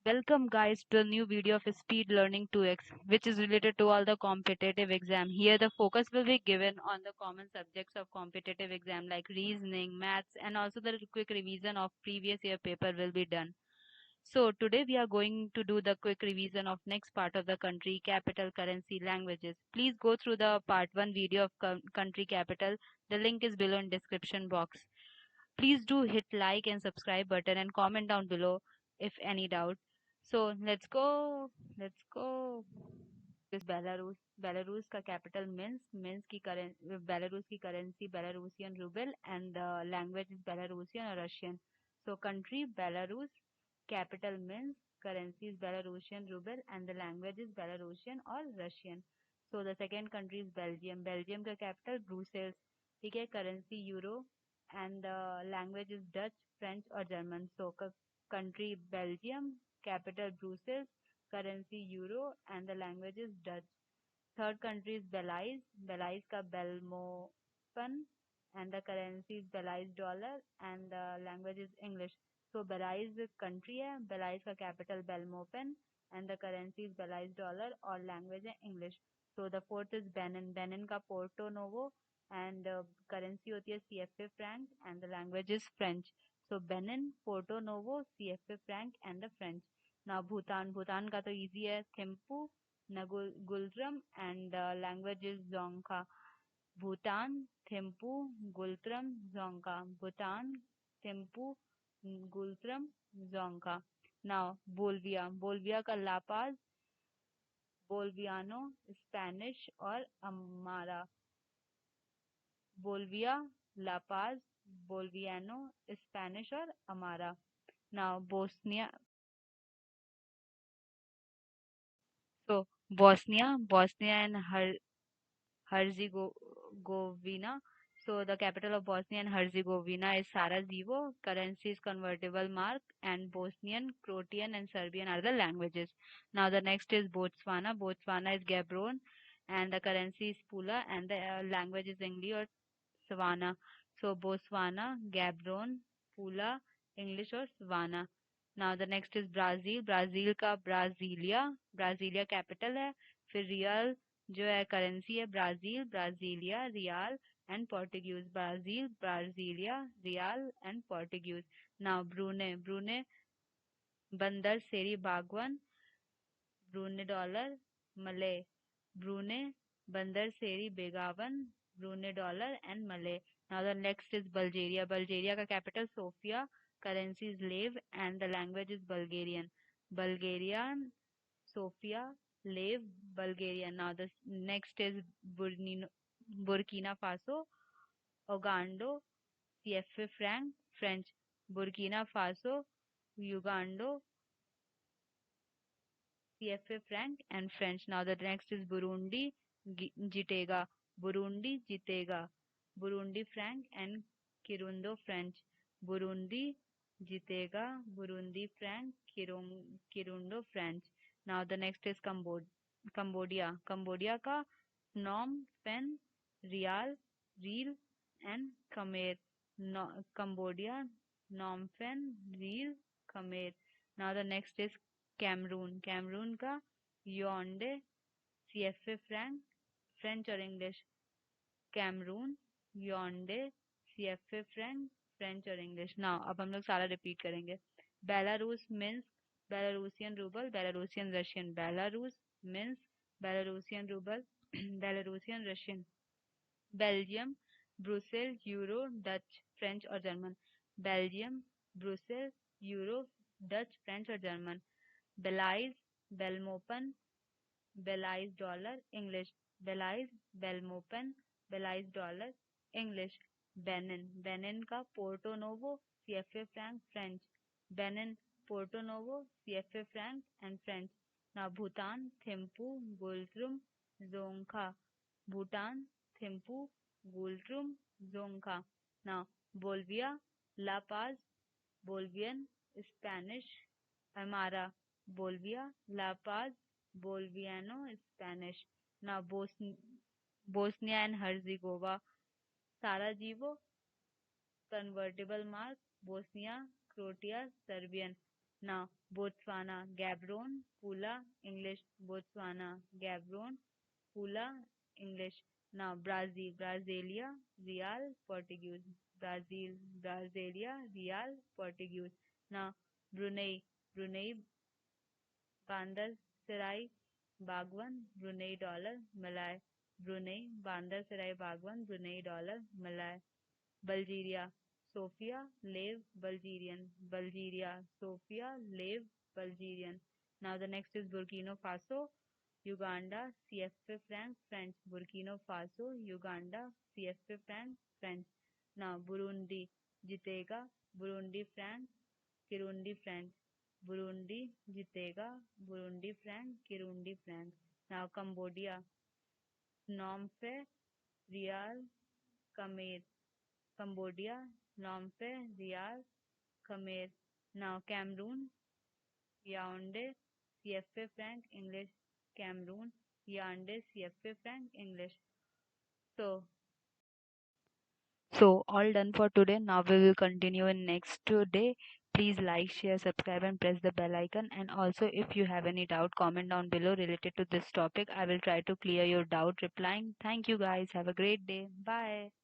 Welcome guys to a new video of Speed Learning 2x, which is related to all the competitive exam. Here the focus will be given on the common subjects of competitive exam like reasoning, maths, and also the quick revision of previous year paper will be done. So today we are going to do the quick revision of next part of the country, capital, currency, languages. Please go through the part 1 video of country capital. The link is below in description box. Please do hit like and subscribe button and comment down below if any doubt. So let's go. Let's go. Is Belarus. Belarus का capital Minsk की currency Belarus की currency Belarusian ruble and the language is Belarusian or Russian. So country Belarus, capital Minsk, currency is Belarusian ruble and the language is Belarusian or Russian. So the second country is Belgium. Belgium का capital Brussels. ठीक है, currency euro and the language is Dutch, French or German. So country Belgium, capital Brussels, currency euro and the language is Dutch. Third country is Belize. Belize का Belmopan and the currency is Belize dollar and the language is English. So Belize country है, Belize का capital Belmopan and the currency is Belize dollar और language है English. So the fourth is Benin. Benin का Porto Novo and currency होती है CFA franc and the language is French. So Benin, Porto Novo, CFA franc and the French. Now Bhutan. Bhutan का तो easy है Thimphu, Gultram and the language is Dzongkha. Bhutan, Thimphu, Gultram, Dzongkha. Bhutan, Thimphu, Gultram, Dzongkha. Now Bolivia. Bolivia का La Paz, Boliviano, Spanish और Amara. Bolivia, La Paz, Boliviano, Spanish or Amara. Now Bosnia. So Bosnia and Herzegovina. So the capital of Bosnia and Herzegovina is Sarajevo. Currency is convertible mark, and Bosnian, Croatian, and Serbian are the languages. Now the next is Botswana. Botswana is Gaborone, and the currency is Pula, and the language is English or Savannah. So Botswana, Gaborone, Pula, English or Savannah. Now the next is Brazil. Brazil का Brasilia. Brasilia capital है. फिर real जो है currency है Brazil Brazilian real and Portuguese Brazil Brazilian real and Portuguese now Brunei Brunei Bandar Seri Begawan Brunei dollar Malay Brunei Bandar Seri Begawan Brunei dollar and Malay now the next is Bulgaria Bulgaria का capital Sofia currency is lev and the language is Bulgarian Bulgarian Sofia, Lev, Bulgaria. Now the next is Burkina Faso, Uganda, CFA franc, French. Burkina Faso, Uganda, CFA franc and French. Now the next is Burundi, Jitega. Burundi, Jitega. Burundi franc and Kirundo French. Burundi, Jitega. Burundi franc, Kirundo French. Now the next is Cambodia. Cambodia का Phnom Penh, Rial, Real and Khmer. No, Cambodia, Phnom Penh, Real, Khmer. Now the next is Cameroon. Cameroon का Yaoundé, CFA franc, French और English. Cameroon, Yaoundé, CFA franc, French और English. Now अब हम लोग सारा repeat करेंगे. Belarus, Minsk, Belarusian ruble, Belarusian Russian. Belarus, Minsk, Belarusian ruble, Belarusian Russian. Belgium, Brussels, Euro, Dutch, French or German. Belgium, Brussels, Euro, Dutch, French or German. Belize, Belmopan, Belize dollar, English. Belize, Belmopan, Belize dollar, English. Benin, Benin का Porto Novo, CFA franc, French. Benin, Porto Novo, CFA franc and French. Now Bhutan, Thimphu, Gultrum, Dzongkha. Bhutan, Thimphu, Gultrum, Dzongkha. Now Bolivia, La Paz, Bolivian, Spanish, Amara, Bolivia, La Paz, Boliviano, Spanish. Now Bosnia and Herzegovina, Sarajevo, convertible mark, Bosnia, Croatia, Serbian. Now, Botswana, Gaborone, Pula, English, Botswana, Gaborone, Pula, English. Now, Brazil, Brasilia, Real, Portuguese. Brazil, Brasilia, Real, Portuguese. Now, Brunei, Brunei, Bandar Serai, Bagwan, Brunei dollar, Malay. Brunei, Bandar Serai, Bagwan, Brunei dollar, Malay. Bulgaria, Sofia, Lev, Bulgarian. Bulgaria, Sofia, Lev, Bulgarian. Now the next is Burkina Faso, Uganda, CFA franc, French. Burkina Faso, Uganda, CFA franc, French. Now Burundi, Jitega, Burundi franc, Kirundi franc. Burundi, Jitega, Burundi franc, Kirundi franc. Now Cambodia, Phnom Penh, Real, Khmer. Cambodia, Phnom Penh, Riyadh, Khmer. Now Cameroon, Yaoundé, CFA franc English. Cameroon, Yaoundé, CFA franc English. So, so all done for today. Now we will continue in next day. Please like, share, subscribe, and press the bell icon. And also, if you have any doubt, comment down below related to this topic. I will try to clear your doubt replying. Thank you guys. Have a great day. Bye.